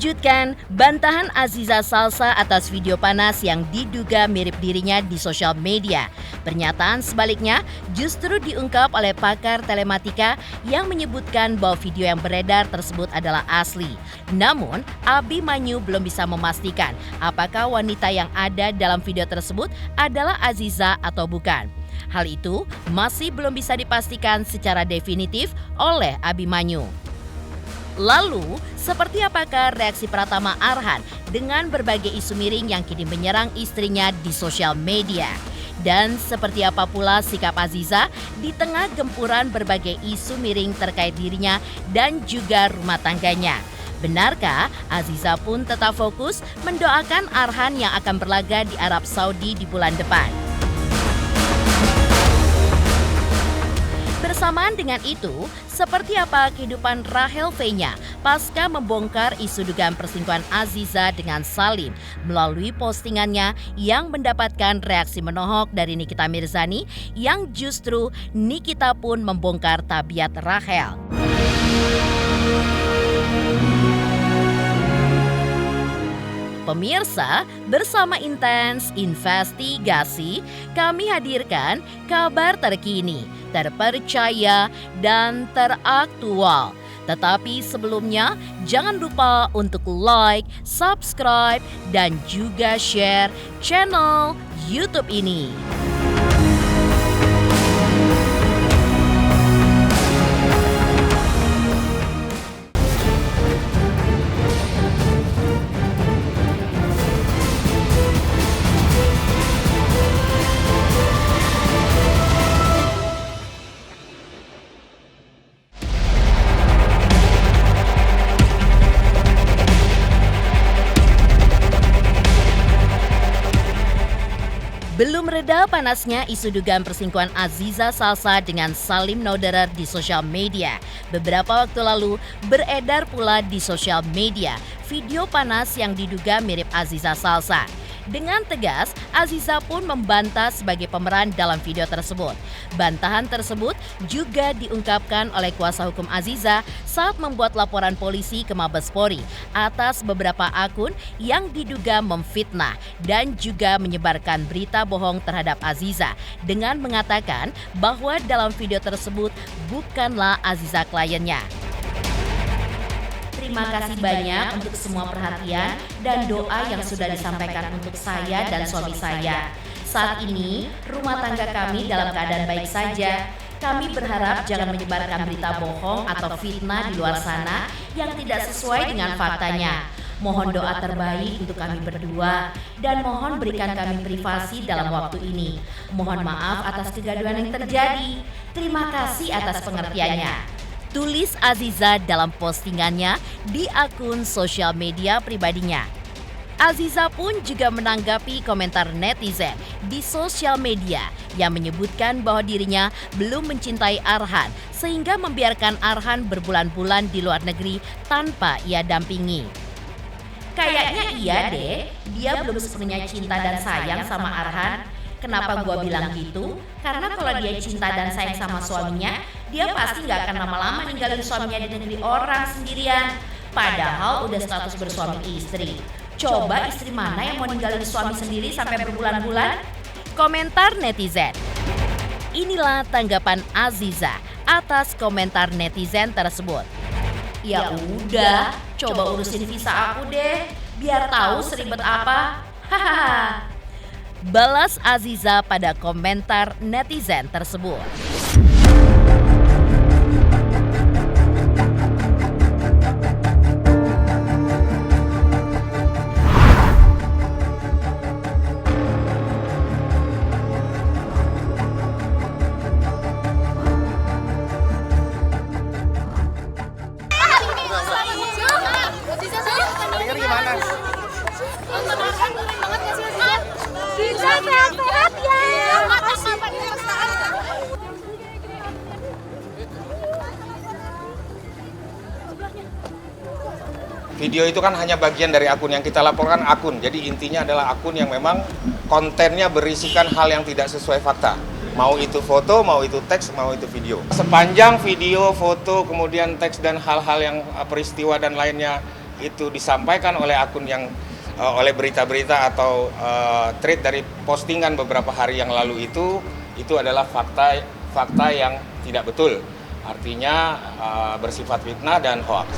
Mengejutkan, bantahan Aziza Salsa atas video panas yang diduga mirip dirinya di sosial media. Pernyataan sebaliknya justru diungkap oleh pakar telematika yang menyebutkan bahwa video yang beredar tersebut adalah asli. Namun, Abimanyu belum bisa memastikan apakah wanita yang ada dalam video tersebut adalah Aziza atau bukan. Hal itu masih belum bisa dipastikan secara definitif oleh Abimanyu. Lalu, seperti apakah reaksi Pratama Arhan dengan berbagai isu miring yang kini menyerang istrinya di sosial media? Dan seperti apa pula sikap Aziza di tengah gempuran berbagai isu miring terkait dirinya dan juga rumah tangganya? Benarkah Aziza pun tetap fokus mendoakan Arhan yang akan berlaga di Arab Saudi di bulan depan? Bersamaan dengan itu, seperti apa kehidupan Rahel V-nya pasca membongkar isu dugaan perselingkuhan Aziza dengan Salim melalui postingannya yang mendapatkan reaksi menohok dari Nikita Mirzani yang justru Nikita pun membongkar tabiat Rahel. Pemirsa, bersama Intens Investigasi, kami hadirkan kabar terkini, terpercaya, dan teraktual. Tetapi sebelumnya, jangan lupa untuk like, subscribe, dan juga share channel YouTube ini. Belum reda panasnya isu dugaan perselingkuhan Aziza Salsa dengan Salim Nauderer di sosial media. Beberapa waktu lalu beredar pula di sosial media video panas yang diduga mirip Aziza Salsa. Dengan tegas, Aziza pun membantah sebagai pemeran dalam video tersebut. Bantahan tersebut juga diungkapkan oleh kuasa hukum Aziza saat membuat laporan polisi ke Mabes Polri atas beberapa akun yang diduga memfitnah dan juga menyebarkan berita bohong terhadap Aziza dengan mengatakan bahwa dalam video tersebut bukanlah Aziza kliennya. Terima kasih banyak untuk semua perhatian dan doa yang sudah disampaikan untuk saya dan suami saya. Saat ini, rumah tangga kami dalam keadaan baik saja. Kami berharap jangan menyebarkan berita bohong atau fitnah di luar sana yang tidak sesuai dengan faktanya. Mohon doa terbaik untuk kami berdua dan mohon berikan kami privasi dalam waktu ini. Mohon maaf atas kegaduhan yang terjadi. Terima kasih atas pengertiannya. Tulis Aziza dalam postingannya di akun sosial media pribadinya. Aziza pun juga menanggapi komentar netizen di sosial media yang menyebutkan bahwa dirinya belum mencintai Arhan sehingga membiarkan Arhan berbulan-bulan di luar negeri tanpa ia dampingi. Kayaknya iya deh, dia belum sepenuhnya cinta dan sayang sama Arhan. Kenapa gua bilang gitu? Karena kalau dia cinta dan sayang sama suaminya, dia pasti gak akan lama-lama ninggalin suaminya di negeri orang sendirian. Padahal udah status bersuami istri. Coba istri mana yang mau ninggalin suami sendiri sampai berbulan-bulan? Komentar netizen. Inilah tanggapan Aziza atas komentar netizen tersebut. Ya udah, coba urusin visa aku deh, biar tahu seribet apa. Hahaha. Balas Aziza pada komentar netizen tersebut. Sehat-sehat ya. Makasih. Video itu kan hanya bagian dari akun yang kita laporkan akun. Jadi intinya adalah akun yang memang kontennya berisikan hal yang tidak sesuai fakta. Mau itu foto, mau itu teks, mau itu video. Sepanjang video, foto, kemudian teks dan hal-hal yang peristiwa dan lainnya itu disampaikan oleh akun yang oleh berita-berita atau thread dari postingan beberapa hari yang lalu itu adalah fakta yang tidak betul. Artinya bersifat fitnah dan hoaks.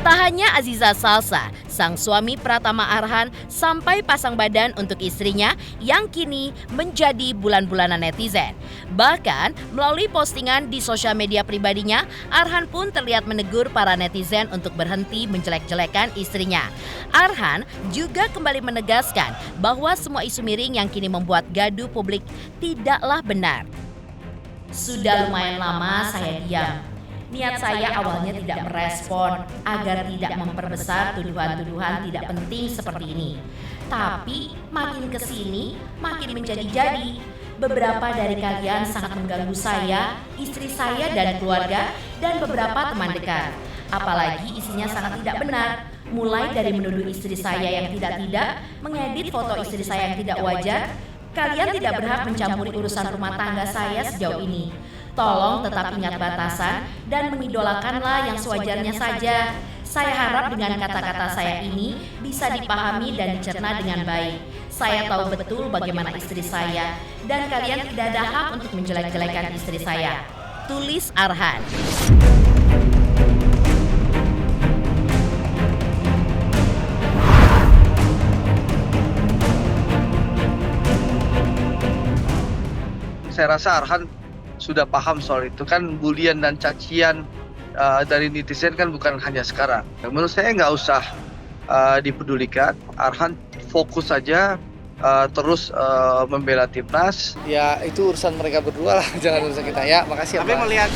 Tak hanya Aziza Salsa, sang suami Pratama Arhan sampai pasang badan untuk istrinya yang kini menjadi bulan-bulanan netizen. Bahkan melalui postingan di sosial media pribadinya, Arhan pun terlihat menegur para netizen untuk berhenti menjelek-jelekan istrinya. Arhan juga kembali menegaskan bahwa semua isu miring yang kini membuat gaduh publik tidaklah benar. Sudah lumayan lama saya diam. Niat saya awalnya tidak merespon agar tidak memperbesar tuduhan-tuduhan tidak penting seperti ini. Tapi makin kesini makin menjadi-jadi. Beberapa dari kalian sangat mengganggu saya, istri saya dan keluarga, dan beberapa teman dekat. Apalagi isinya sangat tidak benar. Mulai dari menuduh istri saya yang tidak-tidak, mengedit foto istri saya yang tidak wajar. Kalian tidak berhak mencampuri urusan rumah tangga saya sejauh ini. Tolong tetap ingat batasan dan mengidolakanlah yang sewajarnya saja. Saya harap dengan kata-kata saya ini bisa dipahami dan dicerna dengan baik. Saya tahu betul bagaimana istri saya dan kalian tidak ada hak untuk menjelek-jelekan istri saya. Tulis Arhan. Saya rasa Arhan sudah paham soal itu, kan bulian dan cacian dari netizen kan bukan hanya sekarang. Menurut saya nggak usah dipedulikan. Arhan fokus saja terus membela timnas. Ya itu urusan mereka berdua lah, jangan urusan kita ya. Makasih ya. Tapi melihat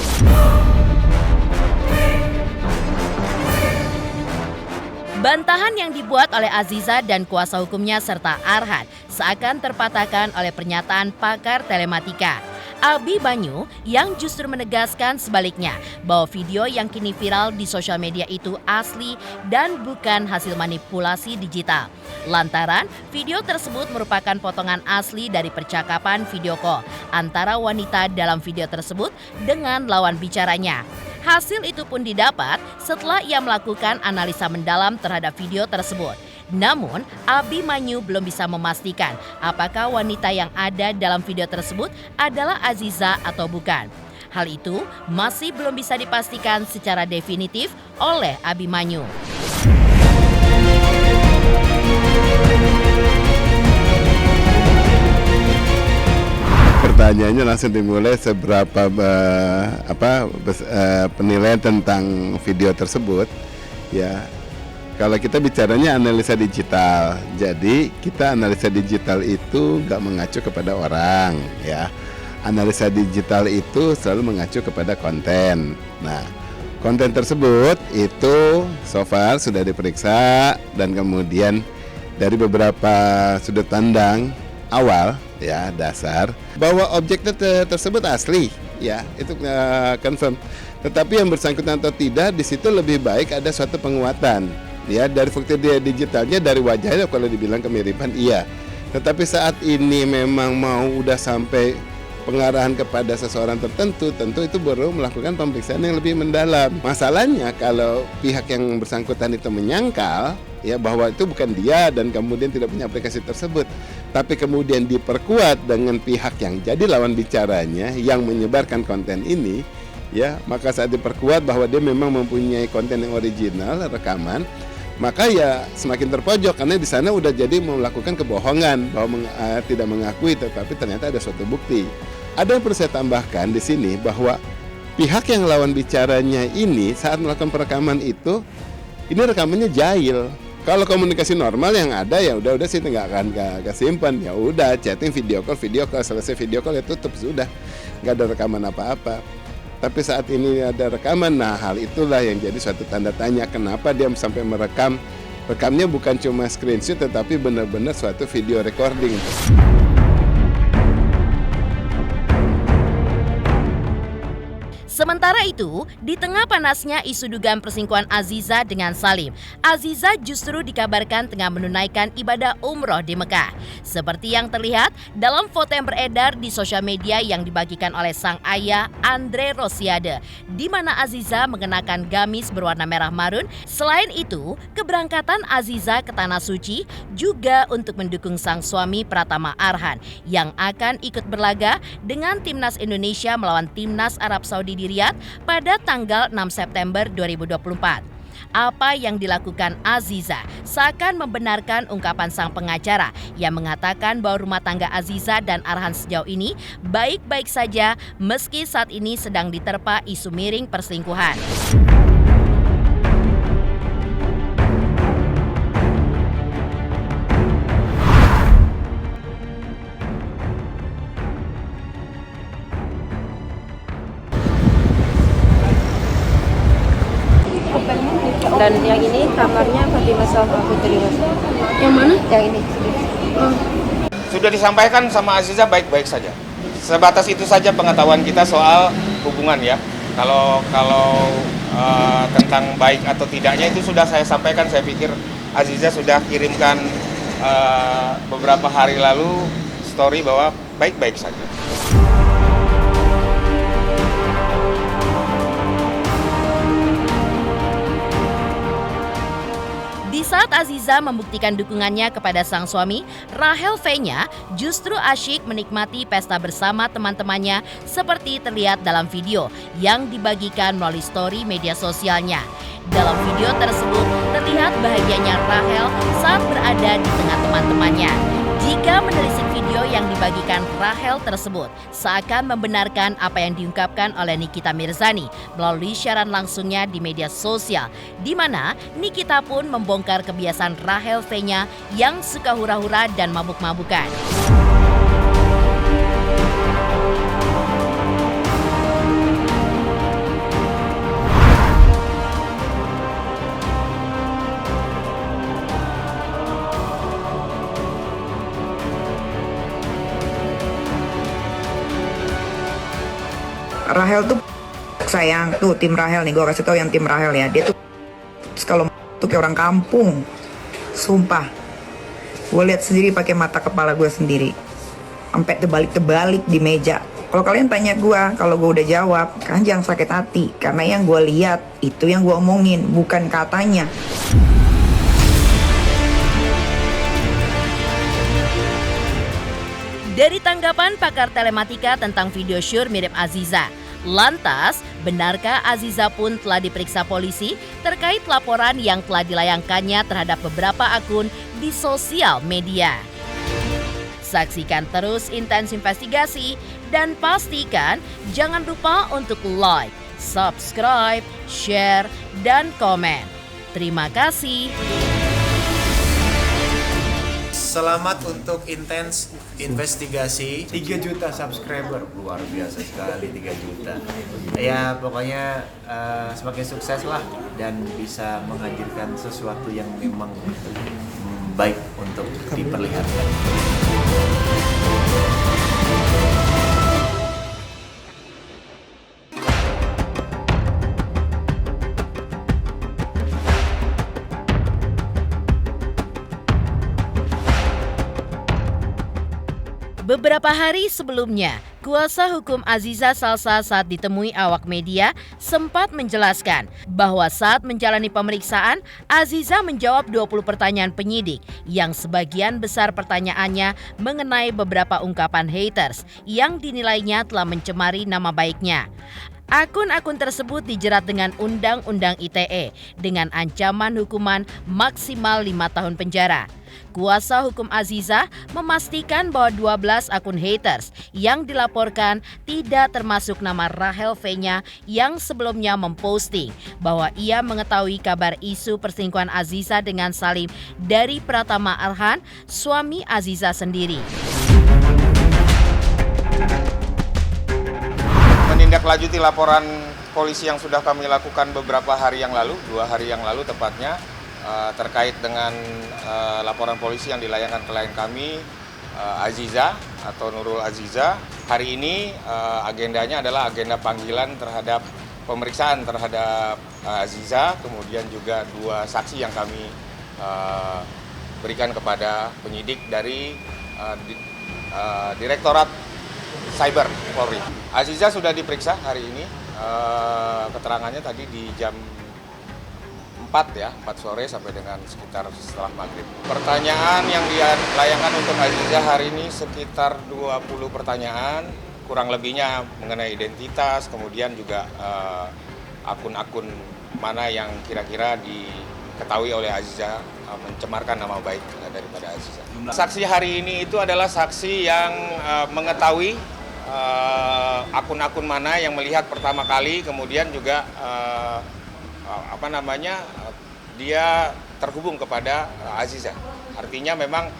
bantahan yang dibuat oleh Aziza dan kuasa hukumnya serta Arhan seakan terpatahkan oleh pernyataan pakar telematika Abi Banyu yang justru menegaskan sebaliknya bahwa video yang kini viral di sosial media itu asli dan bukan hasil manipulasi digital. Lantaran video tersebut merupakan potongan asli dari percakapan video call antara wanita dalam video tersebut dengan lawan bicaranya. Hasil itu pun didapat setelah ia melakukan analisa mendalam terhadap video tersebut. Namun, Abi Manyu belum bisa memastikan apakah wanita yang ada dalam video tersebut adalah Aziza atau bukan. Hal itu masih belum bisa dipastikan secara definitif oleh Abi Manyu. Pertanyaannya langsung dimulai seberapa penilaian tentang video tersebut, ya. Kalau kita bicaranya analisa digital, jadi kita analisa digital itu nggak mengacu kepada orang, ya. Analisa digital itu selalu mengacu kepada konten. Nah, konten tersebut itu so far sudah diperiksa dan kemudian dari beberapa sudut pandang awal, ya, dasar bahwa objek tersebut asli, ya, itu confirm. Tetapi yang bersangkutan atau tidak, di situ lebih baik ada suatu penguatan. Ya, dari bukti digitalnya, dari wajahnya kalau dibilang kemiripan iya. Tetapi saat ini memang mau udah sampai pengarahan kepada seseorang tertentu, tentu itu baru melakukan pemeriksaan yang lebih mendalam. Masalahnya kalau pihak yang bersangkutan itu menyangkal ya bahwa itu bukan dia dan kemudian tidak punya aplikasi tersebut, tapi kemudian diperkuat dengan pihak yang jadi lawan bicaranya yang menyebarkan konten ini, ya, maka saat diperkuat bahwa dia memang mempunyai konten yang original, rekaman, maka ya semakin terpojok karena di sana udah jadi melakukan kebohongan bahwa tidak mengakui, tetapi ternyata ada suatu bukti. Ada yang perlu saya tambahkan di sini bahwa pihak yang lawan bicaranya ini saat melakukan perekaman itu, ini rekamannya jahil. Kalau komunikasi normal yang ada ya udah sih nggak akan kesimpan, ya udah chatting, video call, selesai video call ya tutup, sudah nggak ada rekaman apa-apa. Tapi saat ini ada rekaman, nah hal itulah yang jadi suatu tanda tanya kenapa dia sampai merekam. Rekamnya bukan cuma screenshot tetapi benar-benar suatu video recording. Sementara Sementara itu, di tengah panasnya isu dugaan perselingkuhan Aziza dengan Salim, Aziza justru dikabarkan tengah menunaikan ibadah umroh di Mekah. Seperti yang terlihat dalam foto yang beredar di sosial media yang dibagikan oleh sang ayah Andre Rosiade, di mana Aziza mengenakan gamis berwarna merah marun. Selain itu, keberangkatan Aziza ke Tanah Suci juga untuk mendukung sang suami Pratama Arhan yang akan ikut berlaga dengan Timnas Indonesia melawan Timnas Arab Saudi di Riyadh pada tanggal 6 September 2024. Apa yang dilakukan Aziza seakan membenarkan ungkapan sang pengacara yang mengatakan bahwa rumah tangga Aziza dan Arhan sejauh ini baik-baik saja meski saat ini sedang diterpa isu miring perselingkuhan. Dan yang ini kamarnya Fatimah sama Putri Mas. Yang mana? Yang ini. Sudah disampaikan sama Aziza baik-baik saja. Sebatas itu saja pengetahuan kita soal hubungan ya. Kalau tentang baik atau tidaknya itu sudah saya sampaikan. Saya pikir Aziza sudah kirimkan beberapa hari lalu story bahwa baik-baik saja. Di saat Aziza membuktikan dukungannya kepada sang suami, Rahel V-nya justru asyik menikmati pesta bersama teman-temannya seperti terlihat dalam video yang dibagikan melalui story media sosialnya. Dalam video tersebut terlihat bahagianya Rahel saat berada di tengah teman-temannya. Jika menelisik video yang dibagikan Rahel tersebut, seakan membenarkan apa yang diungkapkan oleh Nikita Mirzani melalui siaran langsungnya di media sosial, di mana Nikita pun membongkar kebiasaan Rahel V-nya yang suka hura-hura dan mabuk-mabukan. Rahel tuh sayang, tuh tim Rahel nih, gue kasih tau yang tim Rahel ya. Dia tuh kalau tuh kayak orang kampung, sumpah. Gue lihat sendiri pakai mata kepala gue sendiri, sampai terbalik-terbalik di meja. Kalau kalian tanya gue, kalau gue udah jawab, kan jangan sakit hati, karena yang gue lihat itu yang gue omongin, bukan katanya. Dari tanggapan pakar telematika tentang video syur mirip Aziza, lantas benarkah Aziza pun telah diperiksa polisi terkait laporan yang telah dilayangkannya terhadap beberapa akun di sosial media? Saksikan terus Intens Investigasi dan pastikan jangan lupa untuk like, subscribe, share, dan komen. Terima kasih. Selamat untuk Intens Investigasi. 3 juta subscriber, luar biasa sekali 3 juta. Ya pokoknya semakin sukses lah dan bisa menghadirkan sesuatu yang memang baik untuk diperlihatkan. Beberapa hari sebelumnya, kuasa hukum Aziza Salsa saat ditemui awak media sempat menjelaskan bahwa saat menjalani pemeriksaan, Aziza menjawab 20 pertanyaan penyidik yang sebagian besar pertanyaannya mengenai beberapa ungkapan haters yang dinilainya telah mencemari nama baiknya. Akun-akun tersebut dijerat dengan Undang-Undang ITE dengan ancaman hukuman maksimal 5 tahun penjara. Kuasa hukum Aziza memastikan bahwa 12 akun haters yang dilaporkan tidak termasuk nama Rahel V-nya yang sebelumnya memposting bahwa ia mengetahui kabar isu perselingkuhan Aziza dengan Salim dari Pratama Arhan, suami Aziza sendiri. Menindaklanjuti laporan polisi yang sudah kami lakukan beberapa hari yang lalu, 2 hari yang lalu tepatnya, terkait dengan laporan polisi yang dilayangkan klien kami, Aziza atau Nurul Aziza. Hari ini agendanya adalah agenda panggilan terhadap pemeriksaan terhadap Aziza, kemudian juga 2 saksi yang kami berikan kepada penyidik dari Direktorat Cyber Polri. Aziza sudah diperiksa hari ini, keterangannya tadi di jam 4 sore sampai dengan sekitar setelah maghrib. Pertanyaan yang dilayangkan untuk Aziza hari ini sekitar 20 pertanyaan, kurang lebihnya mengenai identitas, kemudian juga akun-akun mana yang kira-kira diketahui oleh Aziza mencemarkan nama baik daripada Aziza. Saksi hari ini itu adalah saksi yang mengetahui akun-akun mana yang melihat pertama kali, kemudian juga dia terhubung kepada Aziza. Artinya memang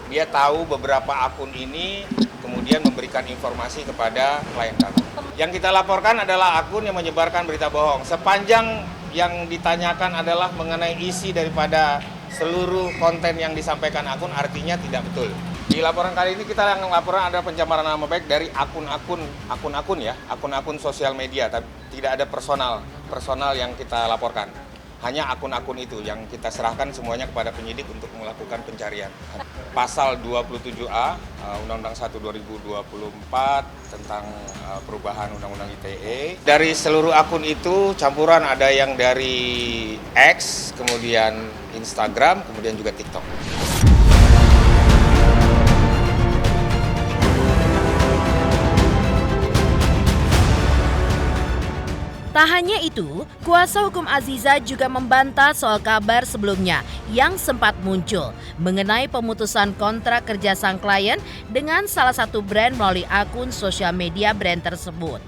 dia tahu beberapa akun ini, kemudian memberikan informasi kepada klien kami. Yang kita laporkan adalah akun yang menyebarkan berita bohong. Sepanjang yang ditanyakan adalah mengenai isi daripada seluruh konten yang disampaikan akun, artinya tidak betul. Di laporan kali ini kita yang laporan ada pencemaran nama baik dari akun-akun sosial media, tapi tidak ada personal yang kita laporkan. Hanya akun-akun itu yang kita serahkan semuanya kepada penyidik untuk melakukan pencarian. Pasal 27A Undang-Undang 1 2024 tentang perubahan Undang-Undang ITE. Dari seluruh akun itu campuran ada yang dari X, kemudian Instagram, kemudian juga TikTok. Tak hanya itu, kuasa hukum Aziza juga membantah soal kabar sebelumnya yang sempat muncul mengenai pemutusan kontrak kerja sang klien dengan salah satu brand melalui akun sosial media brand tersebut.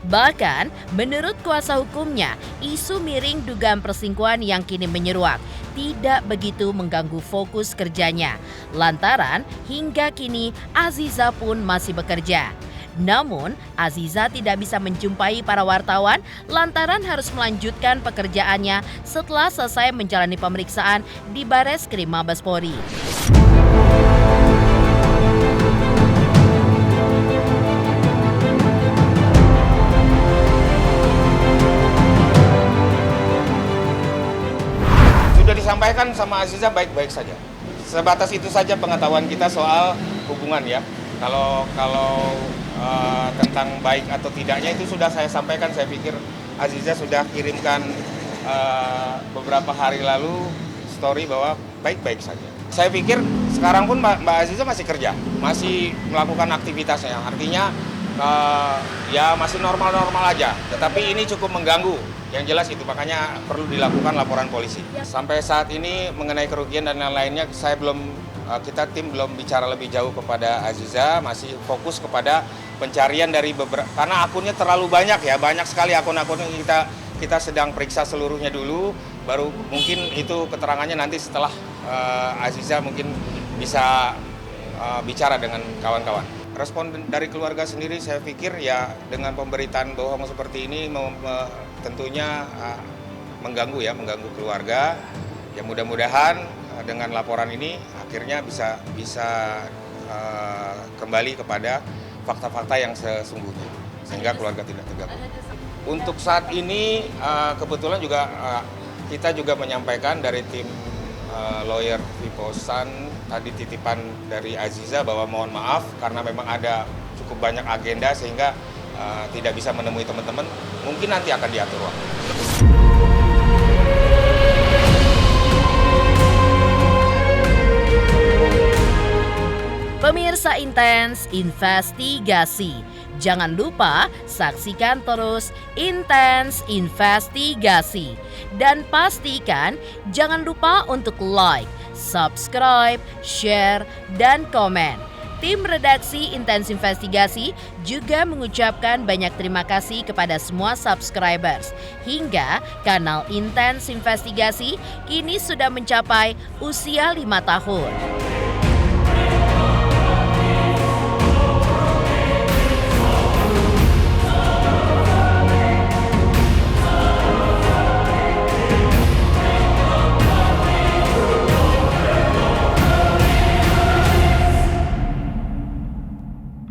Bahkan, menurut kuasa hukumnya, isu miring dugaan perselingkuhan yang kini menyeruak tidak begitu mengganggu fokus kerjanya. Lantaran hingga kini Aziza pun masih bekerja. Namun, Aziza tidak bisa menjumpai para wartawan lantaran harus melanjutkan pekerjaannya setelah selesai menjalani pemeriksaan di Bareskrim Mabes Polri. Sudah disampaikan sama Aziza baik-baik saja. Sebatas itu saja pengetahuan kita soal hubungan ya. Kalau tentang baik atau tidaknya itu sudah saya sampaikan. Saya pikir Aziza sudah kirimkan beberapa hari lalu story bahwa baik-baik saja. Saya pikir sekarang pun Mbak Aziza masih kerja, masih melakukan aktivitasnya. Artinya ya masih normal-normal aja. Tetapi ini cukup mengganggu. Yang jelas itu makanya perlu dilakukan laporan polisi. Sampai saat ini mengenai kerugian dan lain-lainnya kita tim belum bicara lebih jauh kepada Aziza, masih fokus kepada pencarian dari beberapa, karena akunnya terlalu banyak ya, banyak sekali akun-akun yang kita sedang periksa seluruhnya dulu, baru mungkin itu keterangannya nanti setelah Aziza mungkin bisa bicara dengan kawan-kawan. Respon dari keluarga sendiri saya pikir ya dengan pemberitaan bohong seperti ini tentunya mengganggu keluarga. Ya mudah-mudahan dengan laporan ini akhirnya bisa kembali kepada fakta-fakta yang sesungguhnya sehingga keluarga tidak terganggu. Untuk saat ini kebetulan juga kita juga menyampaikan dari tim lawyer Viposan tadi titipan dari Aziza bahwa mohon maaf karena memang ada cukup banyak agenda sehingga tidak bisa menemui teman-teman, mungkin nanti akan diatur waktu. Pemirsa Intens Investigasi, jangan lupa saksikan terus Intens Investigasi. Dan pastikan jangan lupa untuk like, subscribe, share, dan komen. Tim redaksi Intens Investigasi juga mengucapkan banyak terima kasih kepada semua subscribers. Hingga kanal Intens Investigasi kini sudah mencapai usia 5 tahun.